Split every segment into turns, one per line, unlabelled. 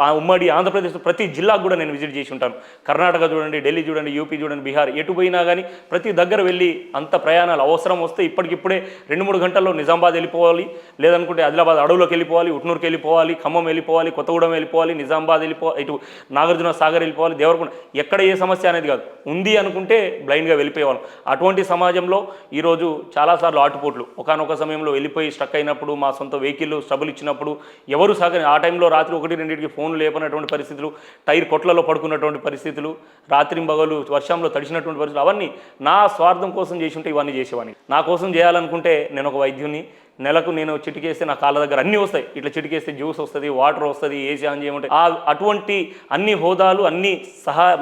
ఆ ఉమ్మడి ఆంధ్రప్రదేశ్ ప్రతి జిల్లాకు కూడా నేను విజిట్ చేసి ఉంటాను. కర్ణాటక చూడండి, ఢిల్లీ చూడండి, యూపీ చూడండి, బీహార్ ఎటు పోయినా కానీ ప్రతి దగ్గర వెళ్ళి అంత ప్రయాణాలు అవసరం వస్తే ఇప్పటికిప్పుడే 2-3 గంటల్లో నిజామాబాద్ వెళ్ళిపోవాలి, లేదనుకుంటే ఆదిలాబాద్ అడవులోకి వెళ్ళిపోవాలి, ఉట్నూరుకి వెళ్ళిపోవాలి, ఖమ్మం వెళ్ళిపోవాలి, కొత్తగూడెం వెళ్ళిపోవాలి, నిజామాబాద్ వెళ్ళిపోవాలి, ఇటు నాగార్జున సాగర్ వెళ్ళిపోవాలి, దేవరకొండ, ఎక్కడ ఏ సమస్య అనేది కాదు, ఉంది అనుకుంటే బ్లైండ్గా వెళ్ళిపోయేవాళ్ళం. అటువంటి సమాజంలో ఈరోజు చాలాసార్లు ఆటుపోట్లు, ఒకానొక సమయంలో వెళ్ళిపోయి స్ట్రక్ అయినప్పుడు, మా సొంత వెహికల్ స్ట్రబుల్ ఇచ్చినప్పుడు ఎవరు ఆ టైంలో రాత్రి 1-2కి ఫోన్లు లేపనటువంటి పరిస్థితులు, టైర్ కొట్లలో పడుకున్నటువంటి పరిస్థితులు, రాత్రింబగలు వర్షంలో తడిచినటువంటి పరిస్థితులు, అవన్నీ నా స్వార్థం కోసం చేసి ఉంటే ఇవన్నీ చేసేవాడిని. నా కోసం చేయాలనుకుంటే నేను ఒక వైద్యుని, నెలకు నేను చిటికేస్తే నా కాళ్ళ దగ్గర అన్నీ వస్తాయి, ఇట్లా చిటికేస్తే జ్యూస్ వస్తుంది, వాటర్ వస్తుంది, ఏసీ ఆన్ చేయమంటే అటువంటి అన్ని హోదాలు అన్ని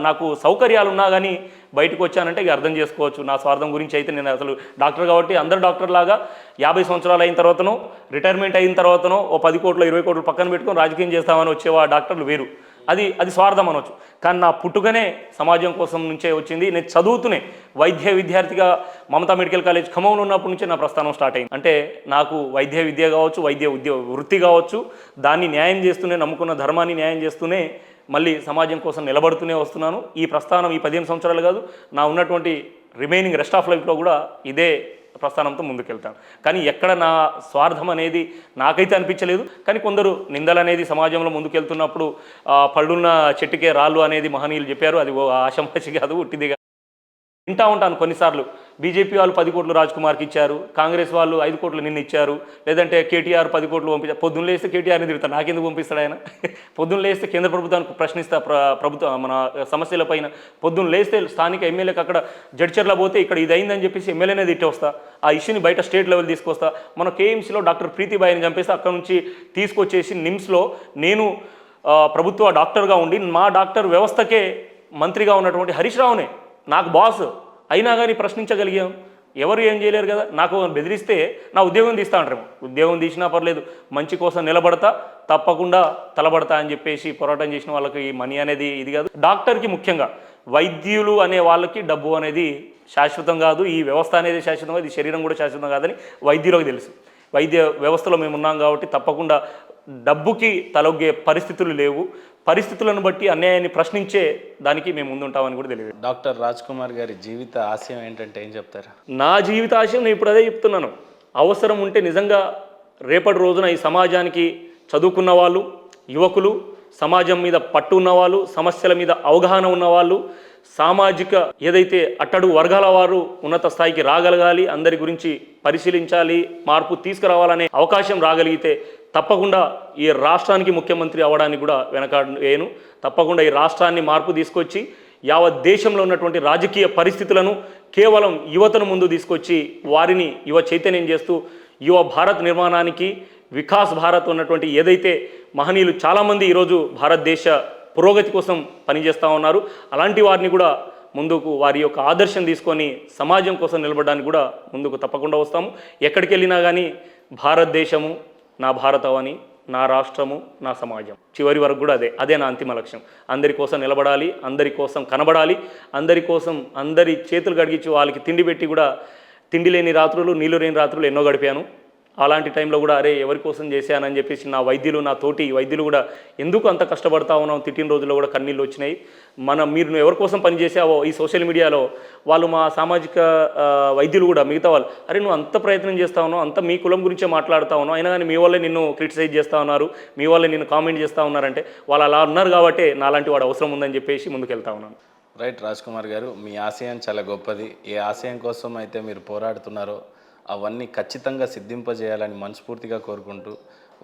నాకు సౌకర్యాలు ఉన్నా కానీ బయటకు వచ్చానంటే ఇక అర్థం చేసుకోవచ్చు నా స్వార్థం గురించి. అయితే నేను అసలు డాక్టర్ కాబట్టి అందరు డాక్టర్ లాగా 50 సంవత్సరాలు అయిన తర్వాతనో రిటైర్మెంట్ అయిన తర్వాతనో ఓ 10 కోట్లు 20 కోట్లు పక్కన పెట్టుకొని రాజకీయం చేస్తామని వచ్చేవా డాక్టర్లు వేరు, అది స్వార్థం అనవచ్చు. కానీ నా పుట్టుకనే సమాజం కోసం నుంచే వచ్చింది. నేను చదువుతూనే వైద్య విద్యార్థిగా మమతా మెడికల్ కాలేజ్ ఖమ్మంలో ఉన్నప్పటి నుంచే నా ప్రస్థానం స్టార్ట్ అయింది. అంటే నాకు వైద్య విద్య కావచ్చు, వైద్య వృత్తి కావచ్చు, దాన్ని న్యాయం చేస్తూనే, నమ్ముకున్న ధర్మాన్ని న్యాయం చేస్తూనే మళ్ళీ సమాజం కోసం నిలబడుతూనే వస్తున్నాను. ఈ ప్రస్థానం ఈ 15 సంవత్సరాలు కాదు, నా ఉన్నటువంటి రిమైనింగ్ రెస్ట్ ఆఫ్ లైఫ్లో కూడా ఇదే ప్రస్థానంతో ముందుకెళ్తాను. కానీ ఎక్కడ నా స్వార్థం అనేది నాకైతే అనిపించలేదు. కానీ కొందరు నిందలు అనేది సమాజంలో ముందుకెళ్తున్నప్పుడు పళ్ళున్న చెట్టుకే రాళ్ళు అనేది మహనీయులు చెప్పారు. అది ఆషమాషి కాదు, ఉట్టిదిగా వింటా ఉంటాను. కొన్నిసార్లు బీజేపీ వాళ్ళు 10 కోట్లు రాజ్ కుమార్కి ఇచ్చారు, కాంగ్రెస్ వాళ్ళు 5 కోట్లు నిన్న ఇచ్చారు, లేదంటే కేటీఆర్ 10 కోట్లు పంపించారు. పొద్దున్న లేస్తే కేటీఆర్ని తిరుగుతారు, నాకెందుకు పంపిస్తాడు ఆయన? పొద్దున్న లేస్తే కేంద్ర ప్రభుత్వానికి ప్రశ్నిస్తా, ప్రభుత్వం మన సమస్యల పైన పొద్దున్న లేస్తే స్థానిక ఎమ్మెల్యేకి అక్కడ జడ్చర్ల పోతే ఇక్కడ ఇది అయిందని చెప్పేసి ఎమ్మెల్యేనే తిట్టి వస్తా, ఆ ఇష్యూని బయట స్టేట్ లెవెల్ తీసుకొస్తా. మన కేఎంసీలో డాక్టర్ ప్రీతిబాయిని చంపేస్తే అక్కడ నుంచి తీసుకొచ్చేసి నిమ్స్లో నేను ప్రభుత్వ డాక్టర్గా ఉండి మా డాక్టర్ వ్యవస్థకే మంత్రిగా ఉన్నటువంటి హరీష్ రావునే నాకు బాస్ అయినా కానీ ప్రశ్నించగలిగాం. ఎవరు ఏం చేయలేరు కదా. నాకు బెదిరిస్తే నా ఉద్యోగం తీస్తా అంటారు. ఉద్యోగం తీసినా పర్లేదు, మంచి కోసం నిలబడతా, తప్పకుండా తలబడతా అని చెప్పేసి పోరాటం చేసిన వాళ్ళకి ఈ మనీ అనేది ఇది కాదు. డాక్టర్కి ముఖ్యంగా వైద్యులు అనే వాళ్ళకి డబ్బు అనేది శాశ్వతం కాదు, ఈ వ్యవస్థ అనేది శాశ్వతం కాదు, ఈ శరీరం కూడా శాశ్వతం కాదని వైద్యులకు తెలుసు. వైద్య వ్యవస్థలో మేము ఉన్నాం కాబట్టి తప్పకుండా డబ్బుకి తలొగ్గే పరిస్థితులు లేవు. పరిస్థితులను బట్టి అన్యాయాన్ని ప్రశ్నించే దానికి మేము ముందుంటామని కూడా తెలియదు.
డాక్టర్ రాజ్ కుమార్ గారి జీవిత ఆశయం ఏంటంటే ఏం చెప్తారు?
నా జీవిత ఆశయం నేను ఇప్పుడు అదే చెప్తున్నాను. అవసరం ఉంటే నిజంగా రేపటి రోజున ఈ సమాజానికి చదువుకున్న వాళ్ళు, యువకులు, సమాజం మీద పట్టు ఉన్నవాళ్ళు, సమస్యల మీద అవగాహన ఉన్నవాళ్ళు, సామాజిక ఏదైతే అట్టడుగు వర్గాల వారు ఉన్నత స్థాయికి రాగలగాలి, అందరి గురించి పరిశీలించాలి, మార్పు తీసుకురావాలనే అవకాశం రాగలిగితే తప్పకుండా ఈ రాష్ట్రానికి ముఖ్యమంత్రి అవ్వడానికి కూడా వెనకాడను. తప్పకుండా ఈ రాష్ట్రాన్ని మార్పు తీసుకొచ్చి యావత్ దేశంలో ఉన్నటువంటి రాజకీయ పరిస్థితులను కేవలం యువతను ముందు తీసుకొచ్చి వారిని యువ చైతన్యం చేస్తూ యువ భారత్ నిర్మాణానికి, వికాస్ భారత్ ఉన్నటువంటి ఏదైతే మహనీయులు చాలామంది ఈరోజు భారతదేశ పురోగతి కోసం పనిచేస్తూ ఉన్నారు, అలాంటి వారిని కూడా ముందుకు వారి యొక్క ఆదర్శం తీసుకొని సమాజం కోసం నిలబడడానికి కూడా ముందుకు తప్పకుండా వస్తాము. ఎక్కడికి వెళ్ళినా కానీ భారతదేశము నా భారతవని, నా రాష్ట్రము నా సమాజం, చివరి వరకు కూడా అదే నా అంతిమ లక్ష్యం. అందరి కోసం నిలబడాలి, అందరి కోసం కనబడాలి, అందరి కోసం అందరి చేతులు గడిగించి వాళ్ళకి తిండి పెట్టి కూడా తిండి లేని రాత్రులు, నీళ్ళు లేని రాత్రులు ఎన్నో గడిపాను. అలాంటి టైంలో కూడా అరే ఎవరి కోసం చేశానని చెప్పేసి నా వైద్యులు, నా తోటి వైద్యులు కూడా ఎందుకు అంత కష్టపడతా ఉన్నాం తిట్టిన రోజుల్లో కూడా కన్నీళ్ళు వచ్చినాయి. మీరు ఎవరి కోసం పనిచేసావో ఈ సోషల్ మీడియాలో వాళ్ళు మా సామాజిక వైద్యులు కూడా మిగతా వాళ్ళు అరే నువ్వు అంత ప్రయత్నం చేస్తా ఉన్నావు, అంత మీ కులం గురించే మాట్లాడుతూ ఉన్నావు, అయినా కానీ మీ వాళ్ళే నిన్ను క్రిటిసైజ్ చేస్తూ ఉన్నారు, మీ వాళ్ళే నిన్ను కామెంట్ చేస్తూ ఉన్నారంటే వాళ్ళు అలా ఉన్నారు కాబట్టి నాలాంటి వాడు అవసరం ఉందని చెప్పేసి ముందుకెళ్తా ఉన్నాను.
రైట్ రాజ్ కుమార్ గారు, మీ ఆశయం చాలా గొప్పది. ఏ ఆశయం కోసం అయితే మీరు పోరాడుతున్నారో అవన్నీ ఖచ్చితంగా సిద్ధింపజేయాలని మనస్ఫూర్తిగా కోరుకుంటూ,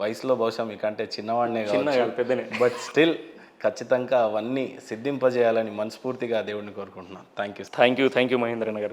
వయసులో బహుశా మీకంటే చిన్నవాడినే
పెద్దనే,
బట్ స్టిల్ ఖచ్చితంగా అవన్నీ సిద్ధింపజేయాలని మనస్ఫూర్తిగా దేవుడిని కోరుకుంటున్నాను. థ్యాంక్ యూ
మహేంద్రన్న గారు.